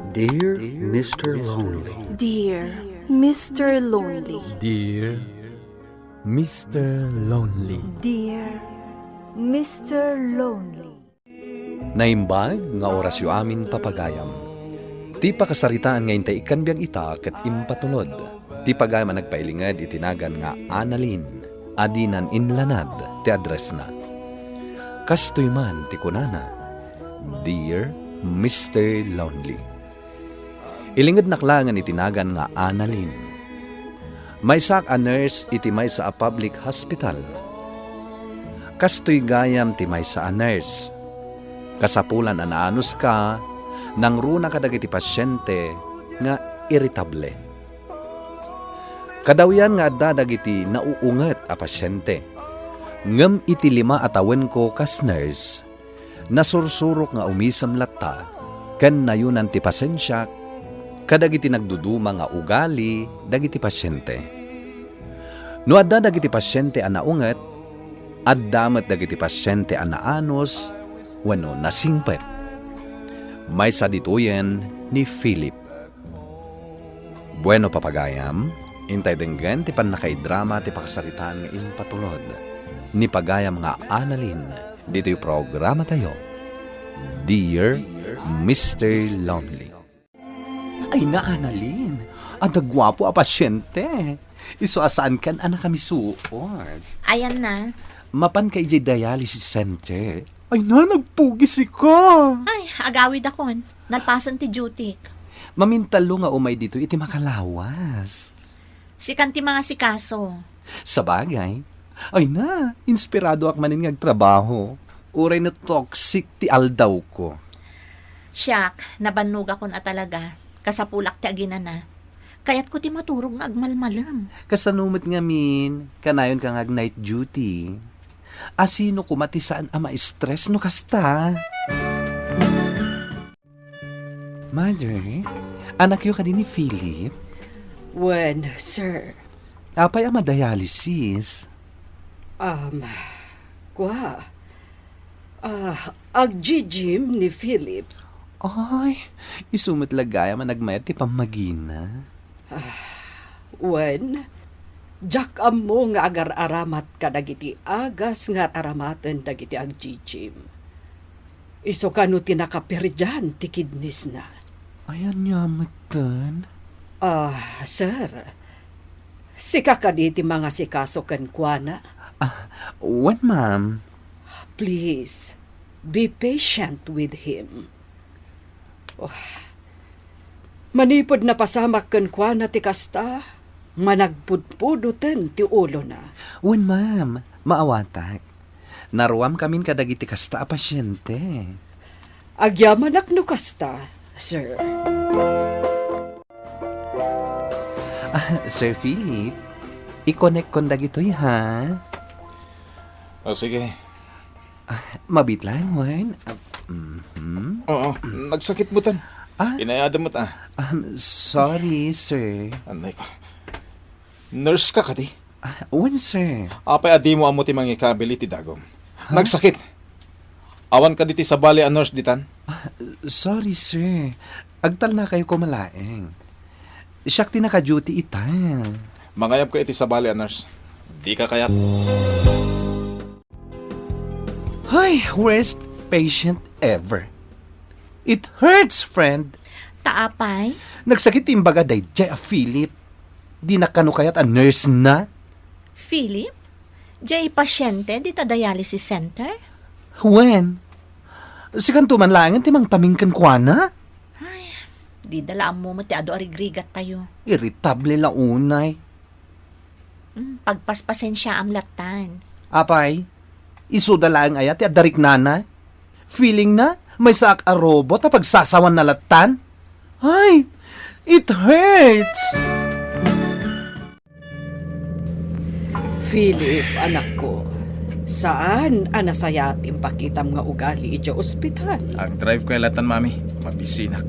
Dear Mr. Lonely. Dear Mr. Lonely. Dear Mr. Lonely. Dear Mr. Lonely. Naimbag nga oras yu amin papagayam. Ti pakasaritaan ngayon tayo ikan biyang ita kat impatulod. Ti pagayam nagpailingad itinagan nga Annalyn. Adinan inlanad ti address na. Kastoy man ti kunana. Dear Mr. Lonely. Ilingad naklangan itinagan nga Annalyn. May sak a nurse iti may sa a public hospital. Kastoy gayam ti may sa a nurse. Kasapulan anaanos ka, nang runa ka dagiti pasyente nga irritable. Kadawyan nga adda dagiti nauunget a pasyente. Ngem iti 5 atawen ko kas nurse, nasursurok nga umisam latta, ken nayunan ti pasensya, kadagiti nagduduma nga ugali dagiti pasyente. No adda dagiti pasyente a naunget, addamet dagiti pasyente a naanos, wano nasingpet. May sadituyen ni Philip. Bueno papagayam, intay denggen ti panakaidrama ti pakasaritaan nga impatulod. Ni pagayam nga Annalyn, dito yung programa tayo. Dear Mr. Lonely. Ay na Annalyn, ang dagwapo a pasyente. Iso asaan kan anak kami suod. Ayan na. Mapan kay dialysis center. Ay na, nagpugis ko. Ay, agawid akon. Nagpasan ti duty. Mamintalo nga umay dito iti makalawas. Sikan ti mga sikaso. Sa bagay, ay na, inspirado ak manin ngagtrabaho. Uray na toxic ti aldaw ko. Siyak, nabannog akon at talaga. Kasapulak ti agina na. Kaya't ko ti maturog nga agmalmalam. Kasanumit nga min, kanayon ka ngag night duty. Asino kumatisaan ama stress no kasta? Mother, anak yu ka din ni Philip? When, sir? Apay ama dialysis. Agjijim ni Philip. Ay, isumit lagaya man nagmayat ti pamagina. When? Jak mo nga agar-aramat ka dagiti agas nga aramaten dagiti agjijim. Iso ka no tinakapirjan ti kidnis na. Ayan yamatan. Sir. Sika ka di ti mga sikaso ken kuana. When, ma'am? Please, be patient with him. Manipod na pasamak ken kuana ti kasta, managpudpuduten ti ulo na. When, ma'am, maawatak. Naruam kamin kadagiti kasta a pasyente. Agyamanak no kasta, sir. Sir Philip, i-connect kon dagitoy ha? Sige. Mabit lang, Juan. Oo, nagsakit mo tan. Inayada mo ta. Sorry, sir. Anay ko. Nurse ka kati. When, sir? Apay adi mo amo ti mangikabili ti dagom. Nagsakit. Awan ka diti sa bali a nurse ditan. Sorry, sir. Agtal na kayo kumalaeng. Siyak ti naka-duty ita. Mangayab ka iti sa bali a nurse. Di ka kayat. Ay, worst patient ever. It hurts, friend. Taapay? Nagsakit imbaga day Jaya Philip. Di nakanukayat a nurse na. Philip? Jay pasyente di ta dialysis center? When? Sikan tumanlangan timang tamingkan kwa na. Di dala mo ti ado arigrigat tayo. Irritable la unay. Pagpaspasensya am latan. Apay, isudalaan ayat ti adarik nana. Feeling na may saak a robot na pagsasawan na latan. Ay, it hurts. Philip, anak ko, saan anasayat impakitam nga ugali iti ospital? Ag-drive ko latan, mami. Mabisinak.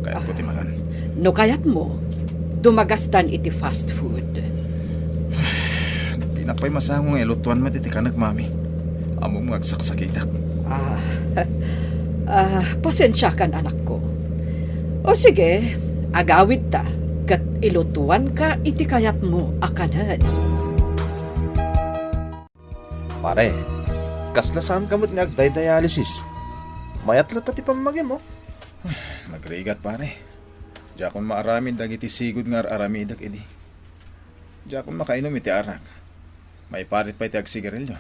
Kaya ko ti magan. No kayat mo, dumagastan iti fast food. Di na pa'y masahong elutuan matitikanak, mami. Among ngagsaksakitak. Pasensya kan anak ko. O sige, agawid ta. Kat ilutuan ka iti kayat mo akanan. Pare, kaslasaan kamot nga agday-dialysis. Mayat lata ti pamagim mo. Nagrigat pare. Diakon maaramin dagiti sigud nga aramidak idi. Diakon makainom iti arak. May parit pa iti agsigarilyo.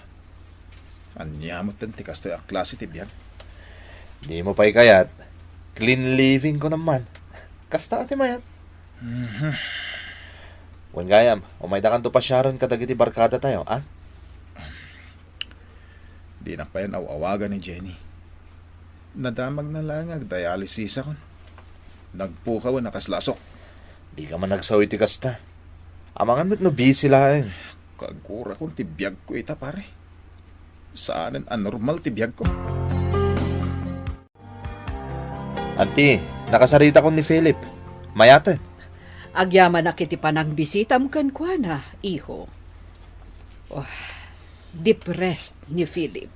Anyamot tan ti kastoy a klase ti biyag. Di mo pa'y kayat. Clean living ko naman. Kasta ati mayat. Wan gayam, umay da kanto pa Sharon kadagiti barkada tayo, ah? Di na pa yan awawagan ni Jenny. Nadamag na lang dialysis ako. Nagpukaw nakaslasok. Di ka man nagsawi ti kasta. Amangan mo't no busy lang. Kagura kong tibiyag ko ita pare. Saanan anormal tibiyag ko. Auntie, nakasarita ko ni Philip. Mayatan. Agyaman na kiti panang bisita mo kan kwa na, iho. Oh, depressed ni Philip.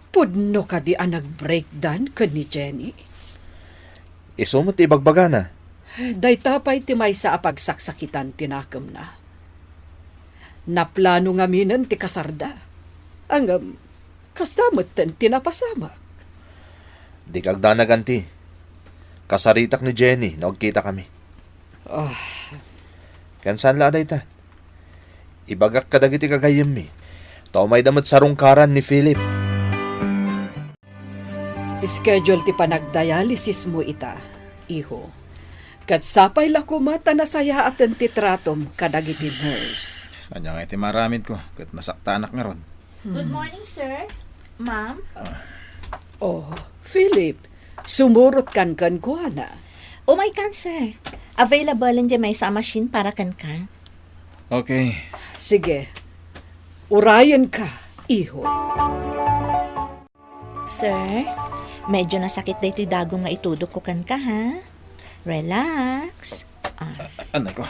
Pudno ka di ang nag-breakdown ka ni Jenny. Isumot ti ibagbaga na. Dayta pa'y timay sa apagsaksitan tinakam na. Naplano nga minan ti kasarda. Ang kastamot ten tinapasamak. Di kagdanag, auntie. Kasaritak ni Jenny, nagkita kami. Oh, Kansan la day ta? Ibagak kadagiti kagayem mi. Tao may damat sarungkaran ni Philip. schedule ti panagdialysis mo ita, iho. Kat sapay lako mata na saya aten ti tratom kadagiti nurse. Kanya nga iti maramid ko. Kat nasaktanak nga ron. Good morning, sir. Ma'am. Oh, Philip, sumurot kan ko na. Oh my God, sir. Available lang dyan may sa machine para kan ka. Okay. Sige, urayan ka, iho. Sir, medyo nasakit na ito'y dagong nga itudok ko kan ka, ha? Relax. Anay ko.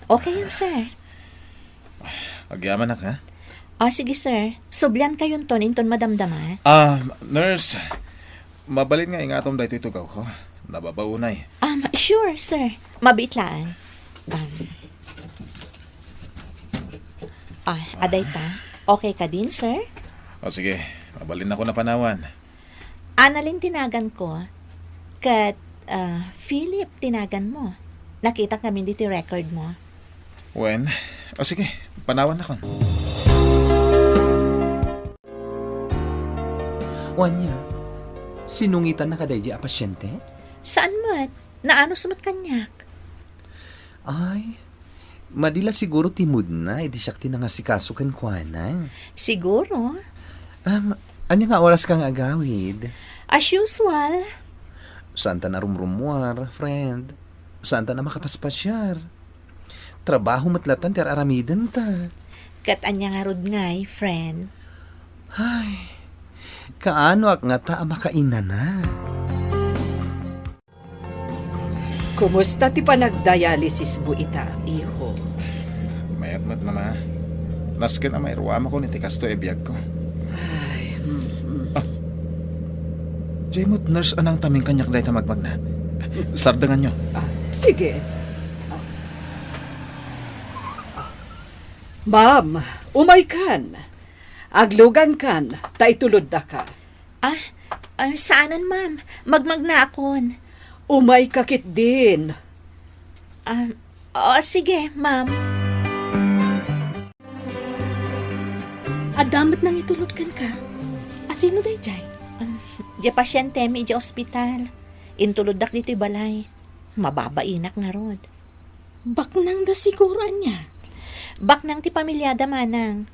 Okay yan, sir. Agyaman na ka. Sige, sir. Sublan kayon ton, inton madamdama. Nurse. Mabalin nga ingatom da ito'y tugaw ko. Nababaunay. Sure, sir. Mabitlaan. Aday ta. Okay ka din, sir? Sige. Mabalin ako na panawan. Analin tinagan ko. Kat, Philip tinagan mo. Nakita kami dito yung record mo. When? Sige. Panawan na kon. Wanya, sinungitan na kadaydi a pasyente? Saan mo't? Naano sumot kanyak? Ay, madila siguro timud na, edi siya tinangasikasukan kwa na. Siguro. Anya nga oras kang agawid? As usual. Saan ta na rumrumuar, friend? Saan ta na makapaspasyar? Trabaho matlatan ti aramidan ta. Kat anya nga rod ngay, friend. Ay, kaano ak nga ta makaina na? Kumusta ti panagdialysis mo ita, iho? Mayat-mat na ma. Naskin na may ruwama ko ni Tikasto ebiyag ko. Jaymot nurse anang taming kanyak dahi ta magmag na. Sardangan nyo. Sige. Ma'am, umay kan. Aglugan kan, taitulod da ka. Saanan, ma'am? Magmag na akon. Umay kakit din. Sige, ma'am. Adamat nang itulod kan ka. Asino day jay? Di pasyente mi di ospital. Intuludak dito'y balay. Mababainak nga rod. Baknang da siguran niya. Baknang ti pamilyada manang.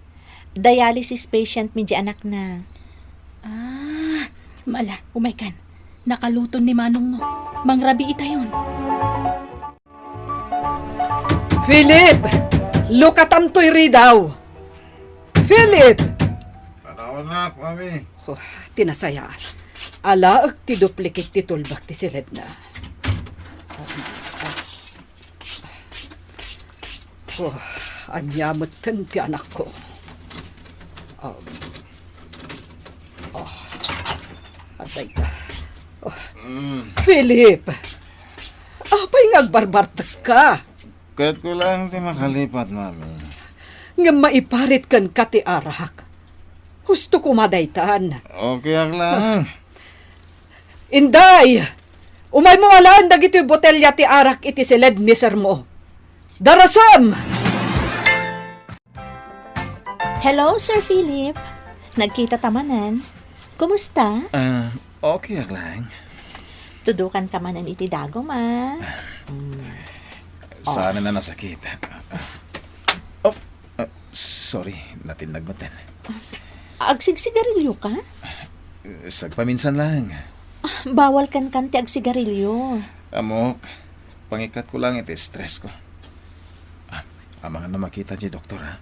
Dialysis patient mi di anak na. Mala, umaykan. Nakaluton ni Manong no. Mangrabi ita yun. Philip! Lukatam to'y ridaw! Philip! Panawan na, mami. Oh, tinasayaan. Alaag ti duplikit ti tulbak ti silid na. Anyamot ti anak ko. Atay ka. Philip, apay ngagbarbartak ka. Kahit ko lang ti makalipat, mami. Nga maiparit kan ka ti arak. Husto ko madaytan. Okay lang. Inday, umay mo alaan dagito'y botelya ti arak iti silid ni sir mo. Darasam! Hello, Sir Philip. Nagkita tamanan. Kumusta? Okay lang. Tudukan ka manan iti dago, ma. Sana na nasakit. Sorry, natinag matan. Agsigsigarilyo ka? Sagpaminsan lang. Bawal kan ti agsigarilyo. Amok, pangikat ko lang iti stress ko. Amangan na makita si doktor, ha?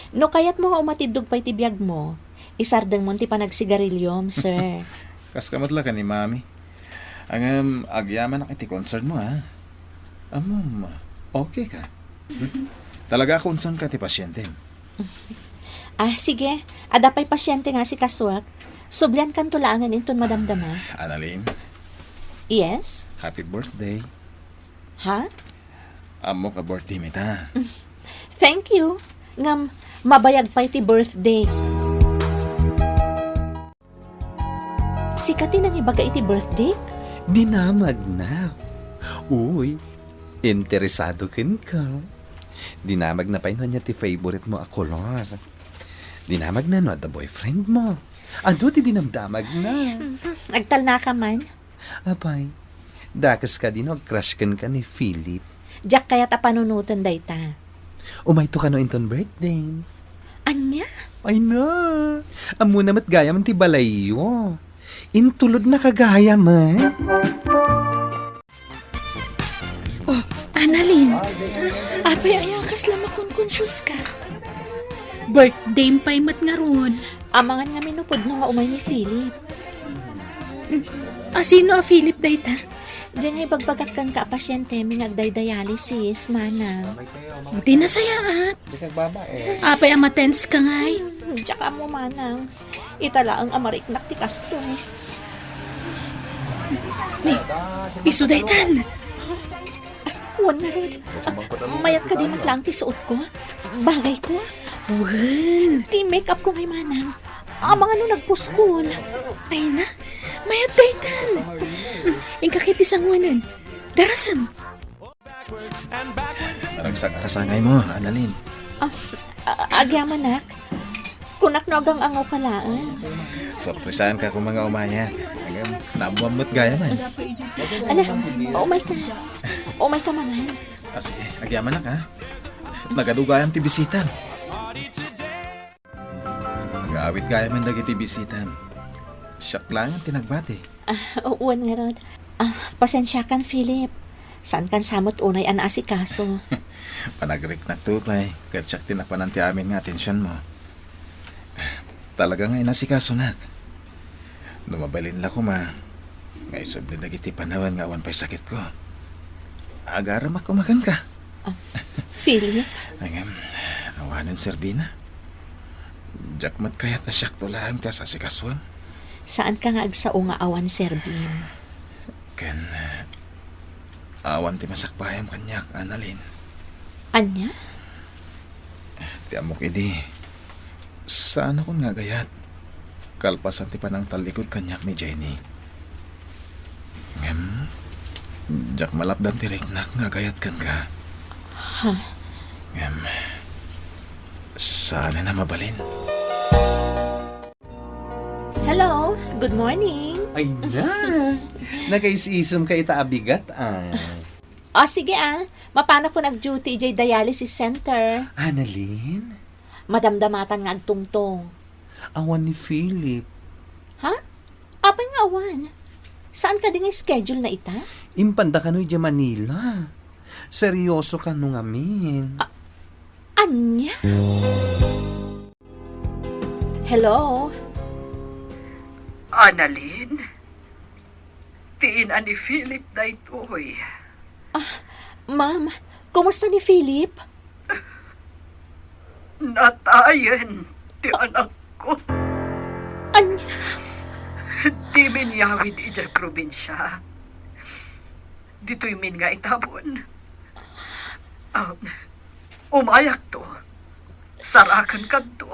No kayat mo nga umatidog pa iti biyag mo, isardang mo ti panagsigarilyom, sir. Kaskamat lang ka ni mami. Ang agyaman na iti concern mo, ha? Amom, okay ka? Talaga concern ka ti pasyente. Sige. Adapay pasyente nga si Kaswak. Sublian kan tulangan inton madamdama. Annalyn, Yes? happy birthday. Ha? Amo ka birthday mita. Thank you. Ngam, mabayag pa iti birthday. Sikatin ang ibaga iti birthday? Dinamag na. Uy, interesado kin ka. Dinamag na pa niya ti favorite mo a kolor. Dinamag na no at the boyfriend mo. Ado ti dinamdamag na. Nagtal na ka man. Abay, dakas ka din crush kan ka ni Philip. Jack kaya ta panunutan dayta. Umay to ka no inton birthday. Anya? Ay na. Amo namat gaya man ti balayo. Intulod na kagaya man. Annalyn, apay ayakas lang makonconsyos ka. Birthday pa'y mat nga ron. Amangan nga minupod no nga umay ni Philip. Sino a Philip dayta? Diyan ay bagbagat kan ka pasyente mi nagday-dialysis, manang. O di nasayaat. Apay amatens ka ngay. Tsaka mo, manang. Itala ang amariknak ti kasto. Isu daytan. Wan na rin. Mayat ka di matlang ti suot ko. Bagay ko. Wan. Ti make-up ko ngay, manang. Amang ano nagpuskol. Ay na, mayat daytan. Ingkakitisang wanan. Darasam. Kasangay mo, Annalyn. Agyaman, nak. Kunak no agang angaw kalaan. Sorpresahan ka kung mga umaya. Hanggang nabuamot gaya man. Ala, umay ka. Umay ka, mangan. Sige, agyaman na ka. Nagadugayam ti bisitan. Nag-aawit gaya man dagi ti bisitan. Siyak lang ang tinagbati. Uwan nga rod. Pasensya kan, Philip. Saan kan samot unay anaasikaso? Panagrik na tupay. Kat siyak tinapanan ti amin nga atensyon mo. Talaga nga inasikaso nak. Numabalin la ko ma. Ngay soblin dagiti panawan nga awan pa'y sakit ko. Agaram ako makan ka. Philip? Angam, awanan Serbina. Jakmat kaya't asyak to lang ka sa sikaswan. Saan ka nga agsao nga awan, Serbin? Kan, awan ti masakbayam kanyak, Annalyn. Anya? Ti amok idi. Saan akong nga gayat? Kalpasan ti panang talikod kanyak ni Jenny. Ngam, jak malapdan ti riknak nga gayat kan ka. Ha? Ngam, sana na mabalin. Hello, good morning. Ay na. Nakaisisam ka itaabigat Sige mapano ko nag-duty jay dialysis center. Annalyn, Madamdamatan nga agtungtong. awan ni Philip. Ha? Apay nga awan. Saan ka din schedule na ita? Impanda ka no di Manila. Seryoso ka nung amin. Anya? Hello? Annalyn, tiin ani Philip daytoy. Ma'am, kumusta ni Philip? Natayen ti anak ko. Anya? Di minyawid ijay probinsya. dito'y min nga itabon. Umayak to. Sarakan ka to.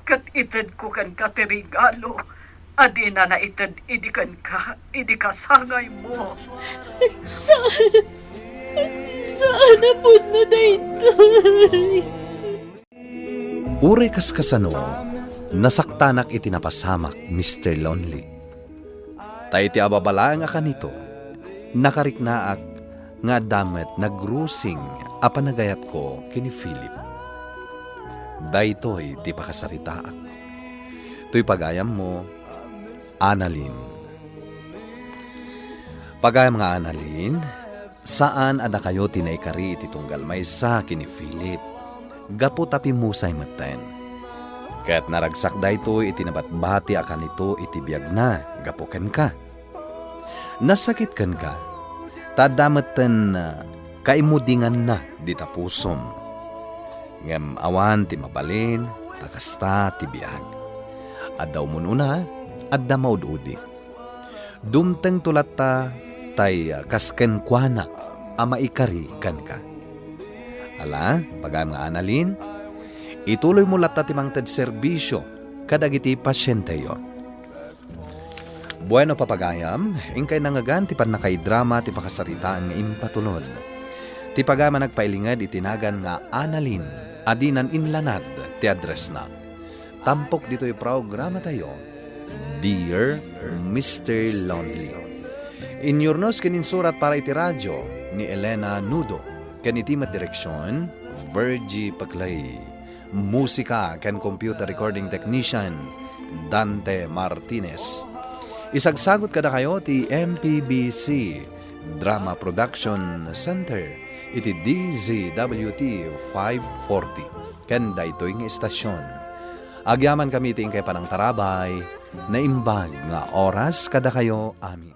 Kat itad ko kan katerigalo. Adi na itad idikan ka, idikasangay mo. Sana po na daytoy. Ure kaskasano, nasaktanak itinapasamak, Mr. Lonely. Tayo ti ababala nga kanito, nakariknaak nga damet nagrusing apanagayat ko kini Philip. Daytoy ti pakasaritaak. To'y pagayam mo, Annalyn. Pagayam nga Annalyn, saan ada kayo tinaykari iti tunggal maysa kini Philip? Gapo tapi musay maten. Kaya't naragsak daytoy iti nabatbati akan ito iti biyag na, gapoken ka. Nasakit kan ka, tadameten kaimudingan na di tapusom. Ngem awan ti mabalin, takasta ti biyag. Addaw mununa, adda maududi. Dumteng tulata tay kasken kuana, ama ikari kan ka. Ala, pagam nga Annalyn, ituloy mo lata ti mangted serbisyo, kadagiti pasyente yon. Bueno papagayam, ingkay nangagan ti panakay-drama ti pakasaritaan nga impatulod. Ti pagama nagpailingad itinagan nga Annalyn, adinan inlanad ti address na. Tampok dito'y programa tayo, Dear Mr. Lonely. Inyornos kininsurat para iti radyo ni Elena Nudo, kanitimat direksyon, Virgie Paclay. Musika kan computer recording technician, Dante Martinez. Isagsagot kada kayo ti MPBC Drama Production Center iti DZWT 540 ken daytoy nga istasyon. Agyaman kami ti kay panang tarabay na imbag nga oras kada kayo amin.